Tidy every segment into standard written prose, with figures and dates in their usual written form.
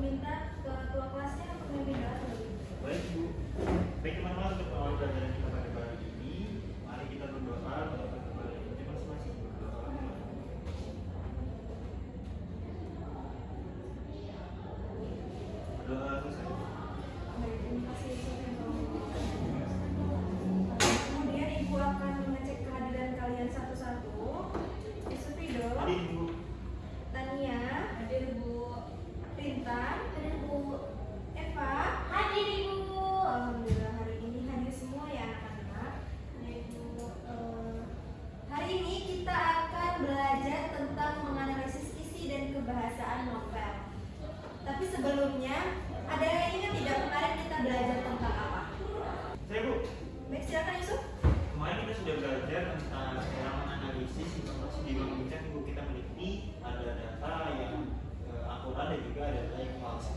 meminta ketua kelasnya untuk memimpin doa terlebih dahulu. Baik Bu. Baik teman-teman, untuk awal pelajaran kita pada kali ini, mari kita berdoa kepada Tuhan masing-masing. Berdoa selesai. Baik, terima kasih Kemudian Ibu akan mengecek kehadiran kalian satu-satu. Sufido, Hadir Bu. Tania, Hadir Bu. Rintan, Hadir Bu. Eva. Hadir Ibu. Alhamdulillah hari ini hadir semua ya anak-anak. Hari ini kita akan belajar tentang menganalisis isi dan kebahasaan novel. Tapi sebelumnya, ada yang ingat tidak kemarin kita belajar tentang apa? Saya Bu. Baik, silakan Yusuf. Kemarin kita sudah belajar tentang cara menganalisis informasi di bank bincang. Bu, kita meneliti ada data yang akurat dan juga ada data yang palsu.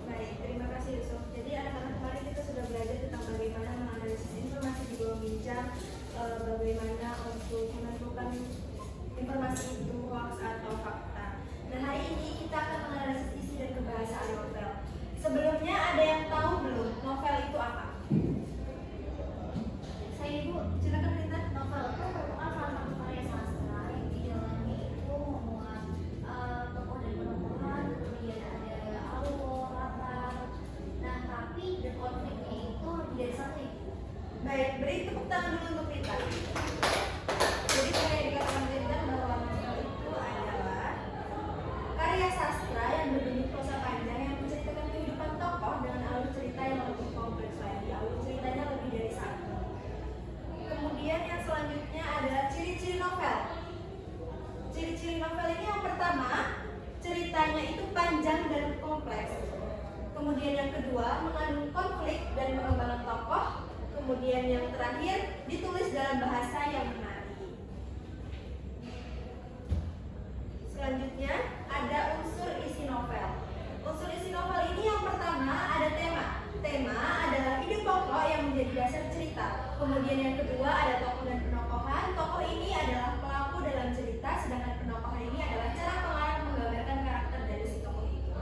Baik, terima kasih Yusuf. Jadi anak-anak kemarin kita sudah belajar tentang bagaimana menganalisis informasi di bawah bincang, bagaimana untuk menentukan informasi itu hoax atau fakta. Nah hari ini kita akan menganalisis isi dan kebahasaan novel. Sebelumnya ada yang tahu belum novel itu apa? Saya Ibu. Silakan Rita. Novel itu merupakan salah satu karya sastra yang di dalamnya itu memuat tokoh dan penemuan, kemudian ada alur, latar. Nah, tapi dan konfliknya itu lebih dari satu Ibu. Baik, beri tepuk tangan dulu untuk Rita. Jadi saya dikatakan Rita bahwa novel itu adalah karya sastra yang berbentuk prosa panjang yang menceritakan kehidupan tokoh dengan alur cerita yang lebih kompleks lagi. Alur ceritanya lebih dari satu. Kemudian yang selanjutnya adalah ciri-ciri novel. Ciri-ciri novel ini yang pertama, ceritanya itu panjang dan kompleks. Kemudian yang kedua, mengandung konflik dan pengembangan tokoh. Kemudian yang terakhir, ditulis dalam bahasa yang menarik. Selanjutnya, ada unsur isi novel. Unsur isi novel ini yang pertama ada tema. Tema adalah ide pokok yang menjadi dasar cerita. Kemudian yang kedua ada tokoh dan penokohan. Tokoh ini adalah pelaku dalam cerita, sedangkan penokohan ini adalah cara pengarang menggambarkan karakter dari si tokoh itu.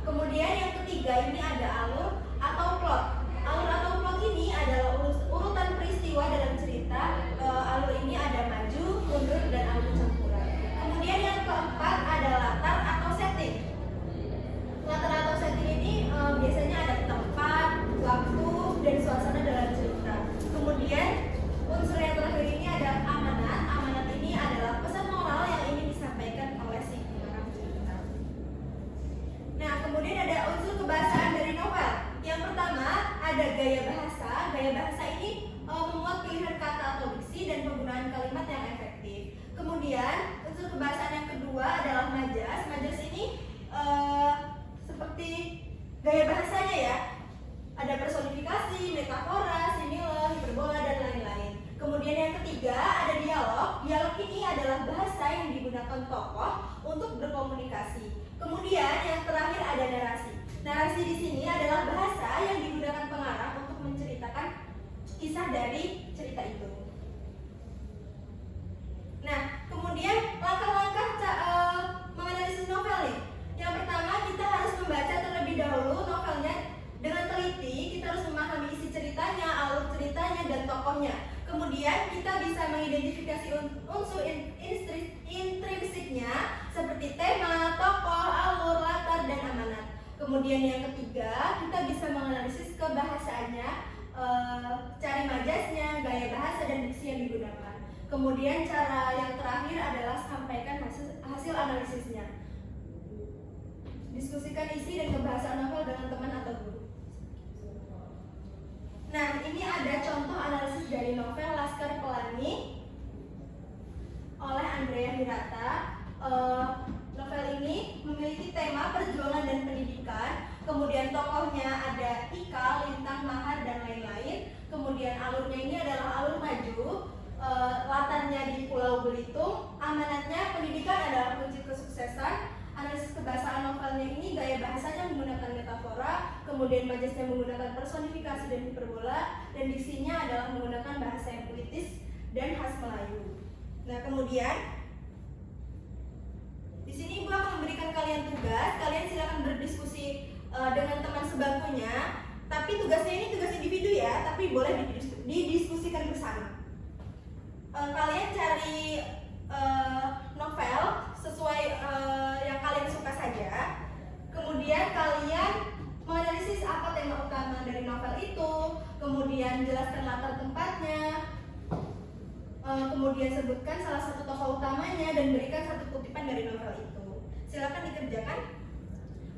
Kemudian yang ketiga ini ada alur atau plot. Alur atau plot ini adalah urutan peristiwa dalam cerita. Alur ini ada maju, mundur, dan alur campuran. Kemudian yang keempat ada latar atau setting. Latar atau setting ini biasanya ada tempat, waktu, dan suasana dalam cerita. Kemudian unsur yang terakhir ini ada amanat. Amanat ini adalah pesan moral yang ingin disampaikan oleh si pengarang cerita. Nah, kemudian ada unsur kebahasaan dari novel. Yang pertama ada gaya bahasa. Gaya bahasa ini memuat pilihan kata atau diksi dan penggunaan kalimat yang efektif. Kemudian unsur kebahasaan yang kedua adalah majas. Majas ini seperti gaya bahasanya ya. Ada personifikasi, metafora, simile, hiperbola, dan lain-lain. Kemudian yang ketiga ada dialog. Dialog ini adalah bahasa yang digunakan tokoh untuk berkomunikasi. Kemudian yang terakhir ada narasi. Narasi di sini adalah bahasa yang digunakan pengarang untuk menceritakan kisah dari cerita itu. Nah, kemudian langkah-langkah menganalisis novel nih. Yang pertama kita harus membaca terlebih dahulu novelnya dengan teliti. Kita harus memahami isi ceritanya, alur ceritanya, dan tokohnya. Kemudian kita bisa mengidentifikasi unsur intrinsiknya seperti tema, tokoh, alur, latar, dan amanat. Kemudian yang ketiga kita bisa menganalisis kebahasaannya, cari majasnya, gaya bahasa, dan diksi yang digunakan. Kemudian cara yang terakhir adalah sampaikan hasil analisisnya. Diskusikan isi dan kebahasaan novel dengan teman atau guru. Nah, ini ada contoh analisis dari novel Laskar Pelangi oleh Andrea Hirata. Novel ini memiliki tema perjuangan dan pendidikan. Kemudian tokohnya ada Ika, Lintang, Mahar, dan lain-lain. Kemudian alurnya ini adalah alur maju. Latarnya di Pulau Belitung. Amanatnya pendidikan adalah kunci kesuksesan. Analisis kebahasaan novelnya ini gaya bahasanya menggunakan metafora, kemudian majasnya menggunakan personifikasi dan hiperbola, dan diksinya adalah menggunakan bahasa yang puitis dan khas Melayu. Nah, kemudian di sini Ibu akan memberikan kalian tugas. Kalian silakan berdiskusi dengan teman sebangkunya, tapi tugasnya ini tugas individu ya, tapi boleh didiskusikan bersama. Kalian cari novel sesuai yang kalian suka saja. Kemudian kalian menganalisis apa tema utama dari novel itu, kemudian jelaskan latar tempatnya, kemudian sebutkan salah satu tokoh utamanya dan berikan satu kutipan dari novel itu. Silakan dikerjakan.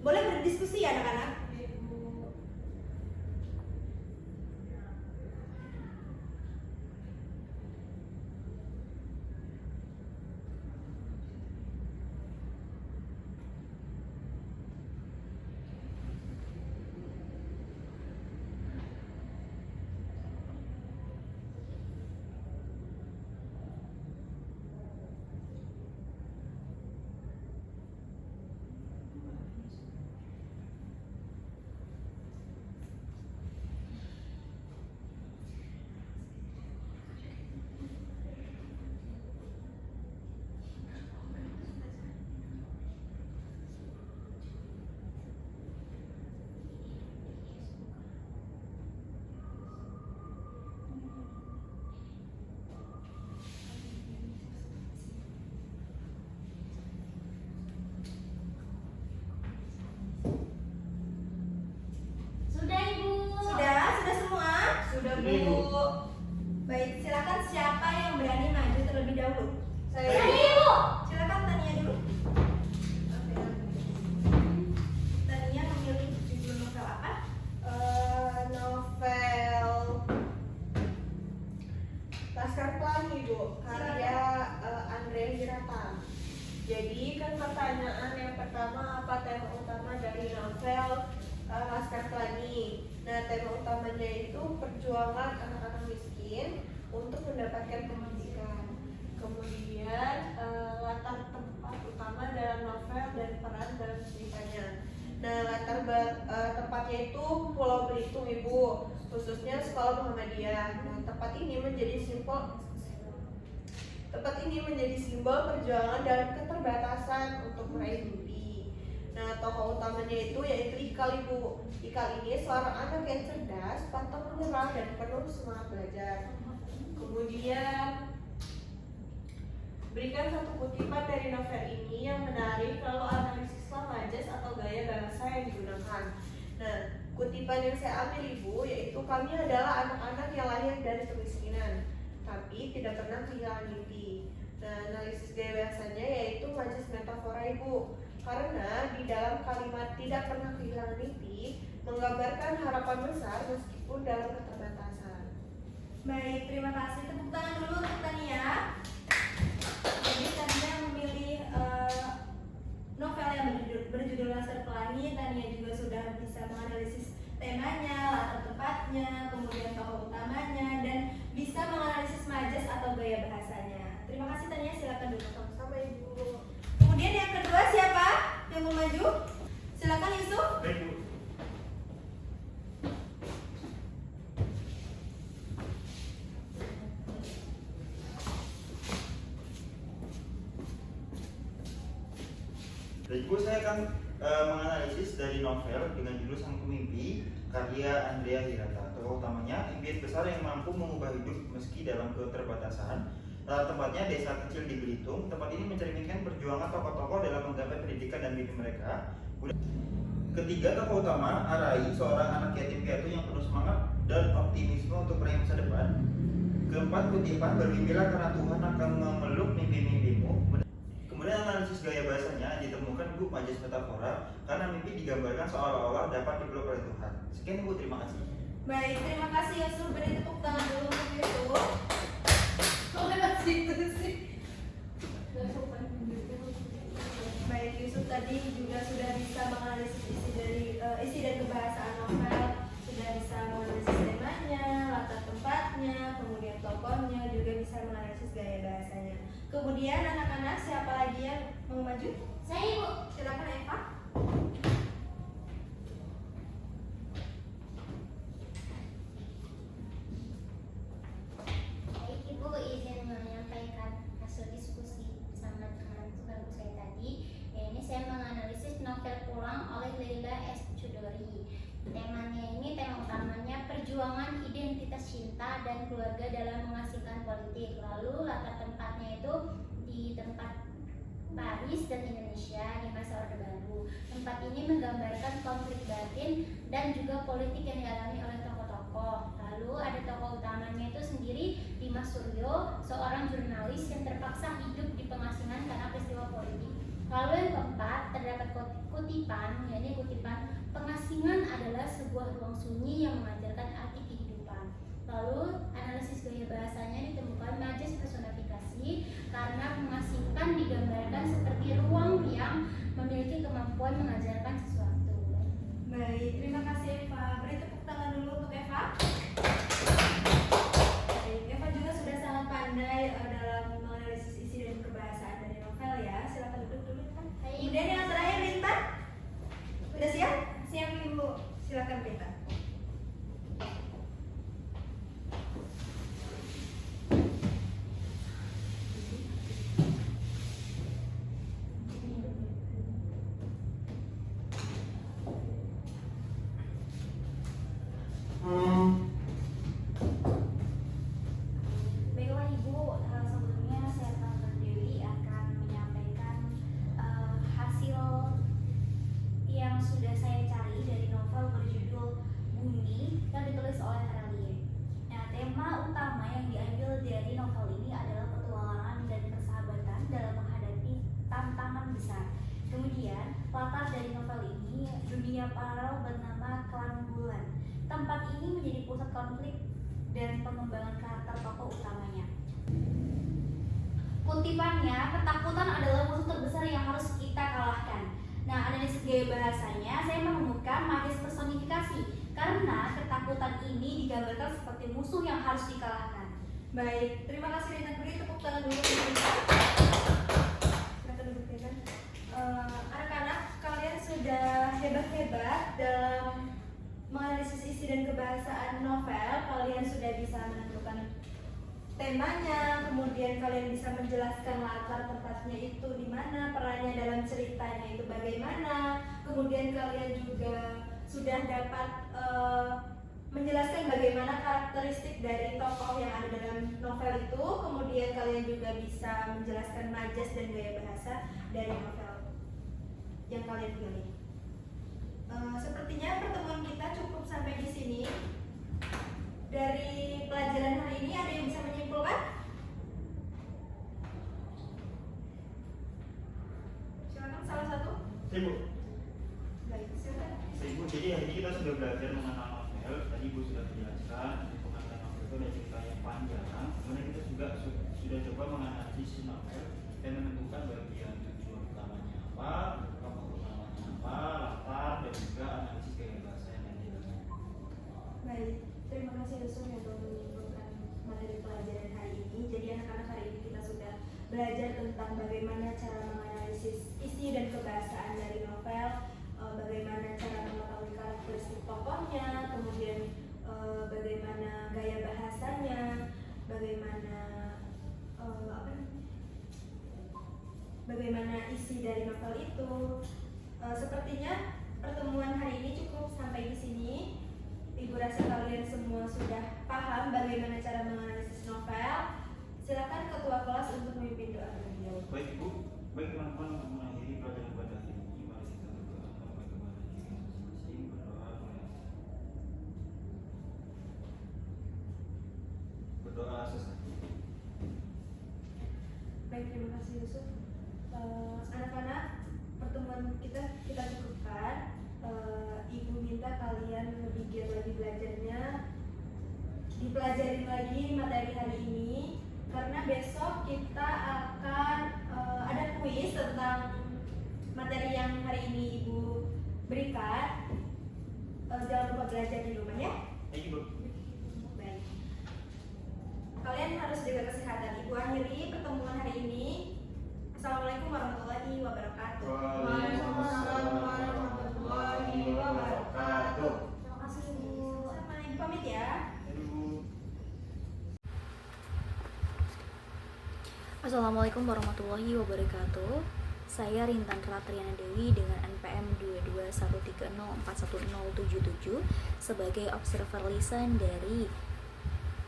Boleh berdiskusi ya anak-anak. Sudah Ibu. Sudah semua? Sudah Bu. Ibu. Baik, silakan siapa yang berani maju terlebih dahulu? Saya Ibu. Silakan Tania dulu. Tania memilih judul novel apa? novel Laskar Pelangi Bu, karya Andrea Hirata. Jadi kan pertanyaan yang pertama, apa tema utama dari novel Laskar Pelangi? Nah, tema utamanya itu perjuangan anak-anak miskin untuk mendapatkan pendidikan. Kemudian latar tempat utama dalam novel dan peran dalam ceritanya. Nah, tempatnya itu Pulau Belitung Ibu, khususnya Sekolah Muhammadiyah. Nah, tempat ini menjadi simbol perjuangan dalam keterbatasan untuk meraih mimpi. Nah, tokoh utamanya itu yaitu Ikal Ibu. Ikal ini seorang anak yang cerdas, pantang menyerah dan penuh semangat belajar. Kemudian berikan satu kutipan dari novel ini yang menarik, lalu analisislah majas atau gaya bahasa yang digunakan. Nah, kutipan yang saya ambil Ibu yaitu kami adalah anak-anak yang lahir dari kemiskinan, tapi tidak pernah kehilangan mimpi. Nah, analisis gaya bahasanya yaitu majas metafora Ibu, karena di dalam kalimat tidak pernah kehilangan mimpi menggambarkan harapan besar meskipun dalam keterbatasan. Baik, terima kasih. Tepuk tangan dulu untuk Tania. Jadi Tania memilih novel yang berjudul Laskar Pelangi. Tania juga sudah bisa menganalisis temanya, latar tempatnya, kemudian tokoh utamanya, dan bisa menganalisis majas atau gaya bahasanya. Terima kasih Tania, silakan duduk. Sama Ibu. Kemudian yang kedua siapa yang mau maju? Silakan Yusuf. Baik Bu. Baik Bu, saya akan menganalisis dari novel dengan judul Sang Pemimpi karya Andrea Hirata. Tokoh utamanya impian besar yang mampu mengubah hidup meski dalam keterbatasan. Tempatnya desa kecil di Belitung. Tempat ini mencerminkan perjuangan tokoh-tokoh dalam menggapai pendidikan dan mimpi mereka. Ketiga, tokoh utama Arai, seorang anak yatim piatu yang penuh semangat dan optimisme untuk meraih masa depan. Keempat, kutipan bermimpilah karena Tuhan akan memeluk mimpi-mimpimu. Kemudian analisis gaya bahasanya ditemukan Bu majas metafora karena mimpi digambarkan seolah-olah dapat dipeluk oleh Tuhan. Sekian Bu, terima kasih. Baik, terima kasih Yusuf. Beri tepuk tangan dulu untuk Yusuf. Baik, Yusuf tadi juga sudah bisa menganalisis isi dan kebahasaan novel, sudah bisa menganalisis temanya, latar tempatnya, kemudian tokohnya, juga bisa menganalisis gaya bahasanya. Kemudian anak-anak siapa lagi yang mau maju? Saya Ibu. Silakan Eva. Baik Ibu, izin menyampaikan hasil diskusi bersama teman-teman saya tadi. Ya, ini saya menganalisis novel Pulang oleh Leila S. Chudori. cinta dan keluarga dalam mengasingkan politik. Lalu latar tempatnya itu di tempat Paris dan Indonesia di masa Orde Baru. Tempat ini menggambarkan konflik batin dan juga politik yang dialami oleh tokoh-tokoh. Lalu ada tokoh utamanya itu sendiri Dimas Suryo, seorang jurnalis yang terpaksa hidup di pengasingan karena peristiwa politik. Lalu yang keempat terdapat kutipan, yakni kutipan pengasingan adalah sebuah ruang sunyi yang mengajarkan arti kehidupan. Lalu analisis gaya bahasanya ditemukan majas personifikasi karena mengasingkan digambarkan seperti ruang yang memiliki kemampuan mengajarkan sesuatu. Baik, terima kasih Eva. Beri tepuk tangan dulu untuk Eva. Baik, Eva juga sudah sangat pandai dalam menganalisis isi dan kebahasaan dari novel ya. Silakan duduk dulu kan. Kemudian yang terakhir Rinta. Udah siap? Siap Ibu. Silakan Rinta. Baiklah Ibu, sebelumnya saya Tante Dewi akan menyampaikan hasil yang sudah saya cari dari novel berjudul Bumi yang ditulis oleh Harlie. Nah, tema utama yang diambil dari novel ini adalah petualangan dan persahabatan dalam menghadapi tantangan besar. Kemudian, latar dari novel ini dunia paralel bernama Klan Bulan. Tempat ini menjadi pusat konflik dan pengembangan karakter tokoh utamanya. Kutipannya, ketakutan adalah musuh terbesar yang harus kita kalahkan. Nah, analisis gaya bahasanya, saya menemukan majas personifikasi karena ketakutan ini digambarkan seperti musuh yang harus dikalahkan. Baik, terima kasih Rinta. Beri tepuk tangan dulu untuk Rinta. Silakan duduk ya kan. Anak-anak, kalian sudah hebat-hebat dalam menganalisis isi dan kebahasaan novel. Kalian sudah bisa menentukan temanya, kemudian kalian bisa menjelaskan latar tempatnya itu di mana, perannya dalam ceritanya itu bagaimana, kemudian kalian juga sudah dapat menjelaskan bagaimana karakteristik dari tokoh yang ada dalam novel itu, kemudian kalian juga bisa menjelaskan majas dan gaya bahasa dari novel yang kalian pilih. Sepertinya pertemuan kita cukup sampai di sini. Dari pelajaran hari ini ada yang bisa menyimpulkan? Silakan salah satu. Ibu. Baik, silakan. Ibu, jadi hari ini kita sudah belajar mengenal novel. Tadi Ibu sudah menjelaskan untuk pengertian novel itu ada cerita yang panjang. Kemudian kita juga sudah coba menganalisis novel dan menentukan bagian tujuan utamanya apa, tokoh utamanya apa, latar dan juga analisis gaya bahasa yang dilakukan. Baik, terima kasih Yusuf yang telah menyimpulkan materi pelajaran hari ini. Jadi anak-anak, hari ini kita sudah belajar tentang bagaimana cara menganalisis isi dan kebahasaan dari novel, bagaimana cara mengetahui karakteristik tokohnya, kemudian bagaimana gaya bahasanya, bagaimana bagaimana isi dari novel itu. Sepertinya pertemuan hari ini cukup sampai di sini. Ibu rasa kalian semua sudah paham bagaimana cara menganalisis novel. Silakan ketua kelas untuk memimpin doa beliau. Baik Ibu, baik teman-teman, untuk mengakhiri pelajaran pada hari ini, mari kita berdoa kepada diri masing-masing. Berdoa sesaat. Baik, terima kasih Yusuf. Anak-anak, pertemuan kita cukupkan. Ibu minta kalian lebih giat lagi belajarnya, dipelajarin lagi materi hari ini, karena besok kita akan ada kuis tentang materi yang hari ini Ibu berikan. Jangan lupa belajar di rumah ya. Baik Ibu. Baik. Kalian harus jaga kesehatan. Ibu akhiri pertemuan hari ini. Assalamualaikum warahmatullahi wabarakatuh. Waalaikumsalam warahmatullahi wabarakatuh. Terima kasih Ibu. Sama Ibu pamit ya. Assalamualaikum warahmatullahi wabarakatuh. Saya Rintan Ratriana Dewi dengan NPM 2213041077 sebagai observer lisan dari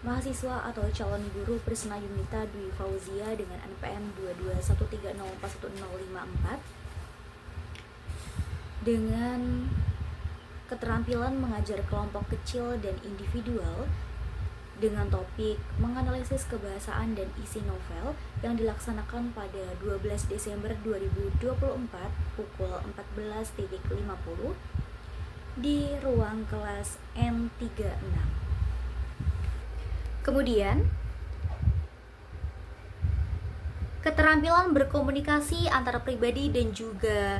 mahasiswa atau calon guru Prisna Yunita Dwi Fauzia dengan NPM 22130411054 dengan keterampilan mengajar kelompok kecil dan individual dengan topik menganalisis kebahasaan dan isi novel yang dilaksanakan pada 12 Desember 2024 pukul 14.50 di ruang kelas N36. Kemudian, keterampilan berkomunikasi antara pribadi dan juga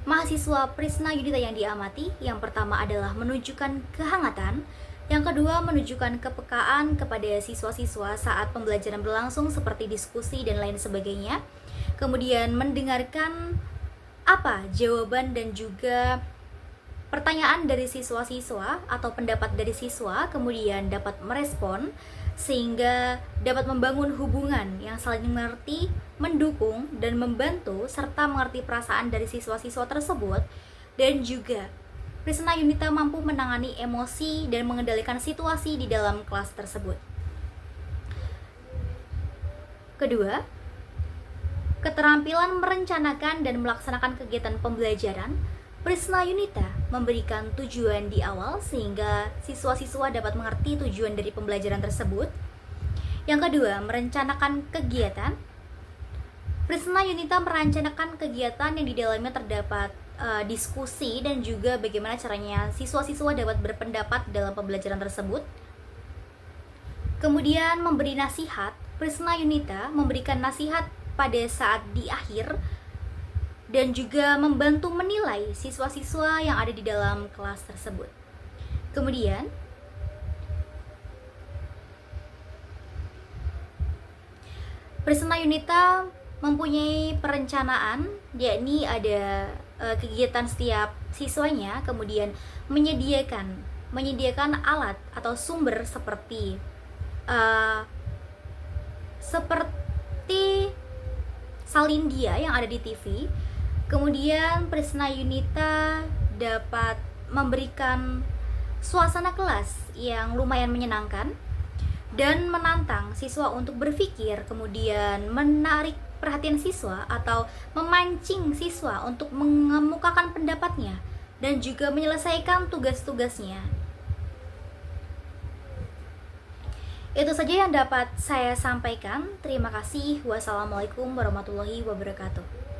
mahasiswa Prisna Yunita yang diamati, yang pertama adalah menunjukkan kehangatan, yang kedua menunjukkan kepekaan kepada siswa-siswa saat pembelajaran berlangsung seperti diskusi dan lain sebagainya, kemudian mendengarkan apa jawaban dan juga pertanyaan dari siswa-siswa atau pendapat dari siswa, kemudian dapat merespon sehingga dapat membangun hubungan yang saling mengerti, mendukung, dan membantu serta mengerti perasaan dari siswa-siswa tersebut. Dan juga Prisna Yunita mampu menangani emosi dan mengendalikan situasi di dalam kelas tersebut. Kedua, keterampilan merencanakan dan melaksanakan kegiatan pembelajaran. Prisna Yunita memberikan tujuan di awal sehingga siswa-siswa dapat mengerti tujuan dari pembelajaran tersebut. Yang kedua, merencanakan kegiatan. Prisna Yunita merencanakan kegiatan yang di dalamnya terdapat diskusi dan juga bagaimana caranya siswa-siswa dapat berpendapat dalam pembelajaran tersebut. Kemudian memberi nasihat. Prisna Yunita memberikan nasihat pada saat di akhir dan juga membantu menilai siswa-siswa yang ada di dalam kelas tersebut. Kemudian Prisna Yunita mempunyai perencanaan, yakni ada kegiatan setiap siswanya, kemudian menyediakan alat atau sumber seperti Salindia yang ada di TV. Kemudian Prisna Yunita dapat memberikan suasana kelas yang lumayan menyenangkan dan menantang siswa untuk berpikir, kemudian menarik perhatian siswa atau memancing siswa untuk mengemukakan pendapatnya dan juga menyelesaikan tugas-tugasnya. Itu saja yang dapat saya sampaikan. Terima kasih. Wassalamualaikum warahmatullahi wabarakatuh.